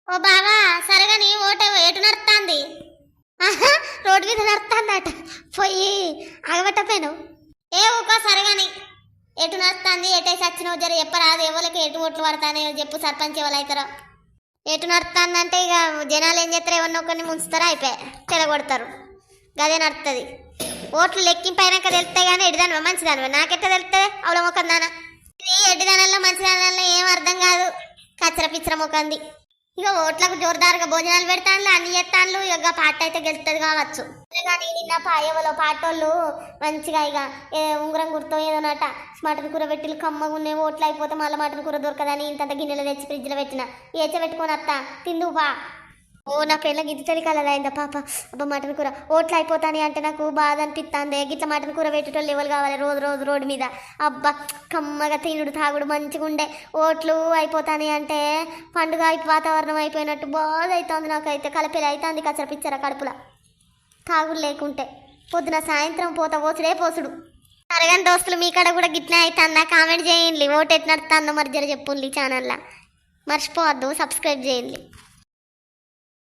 ఓ బావా సరేగాని ఓట ఎటు నడుస్తుంది? రోడ్డు మీద నడుస్తుందట. పోయి ఆగబట్టపోయాను. ఏ ఊకో సరేగాని ఎటు నడుస్తుంది ఎటేసి వచ్చినావు జర చెప్పరాదు. ఎవరికి ఎటు ఓట్లు పడతానే చెప్పు, సర్పంచ్ ఎవరు అవుతారో. ఎటు నడుతుందంటే ఇక జనాలు ఏం చేస్తారు, ఎవరినో ఒకరిని ముంచుతారో అయిపోయి చెడగొడతారు. గదే నడుతుంది. ఓట్లు లెక్కింపైనాక తెలుస్తాయి కానీ ఎడిదాను మంచిదాను నాకెట్ట తెలుస్తుంది అవల మొక్కం దాన. ఇది ఎడ్డిదానంలో మంచిదానంలో ఏం అర్థం కాదు, కచ్చర పిచ్చర మొక్కంది. ఇక ఓట్లకు జోరుదారుగా భోజనాలు పెడతాను, అన్ని చేస్తాను. ఇక పాట అయితే గెలుస్తుంది కావచ్చు. కానీ నిన్న పాయవలో పాటోళ్ళు మంచిగా ఇక ఉంగరం గుర్తో ఏదోనట మటన్ కూర పెట్టిలు కమ్మగా ఉన్నాయి. ఓట్లు అయిపోతే మళ్ళీ మటన్ కూర దొరకదని ఇంత గిన్నెలో తెచ్చి ఫ్రిడ్జ్లో పెట్టిన ఏచ పెట్టుకొని అత్త తిందు బా. ఓ నా పెళ్ళ గిద్ది చలికాలదా అయిందా పాప. అబ్బా మటన్ కూర ఓట్లు అయిపోతాని అంటే నాకు బాధ అనిపిస్తుంది. గిట్ల మటన్ కూర పెట్టేటోళ్ళు ఎవరు కావాలి రోజు రోజు రోడ్డు మీద. అబ్బా కమ్మగా తినుడు తాగుడు మంచిగా ఉండే. ఓట్లు అయిపోతాని అంటే పండుగ వాతావరణం అయిపోయినట్టు బాధ అవుతుంది నాకైతే. కలపెలి అవుతుంది కచ్చర పిచ్చర కడుపుల తాగుడు లేకుంటే. పొద్దున సాయంత్రం పోతా పోసుడే పోసుడు. సరగని దోస్తులు మీ కాడ కూడా గిట్లే అవుతుందా? కామెంట్ చేయండి. ఓటు ఎట్లా నడుతుందో మరి జర చెప్పుండి. ఛానల్లో మర్చిపోవద్దు, సబ్స్క్రైబ్ చేయండి.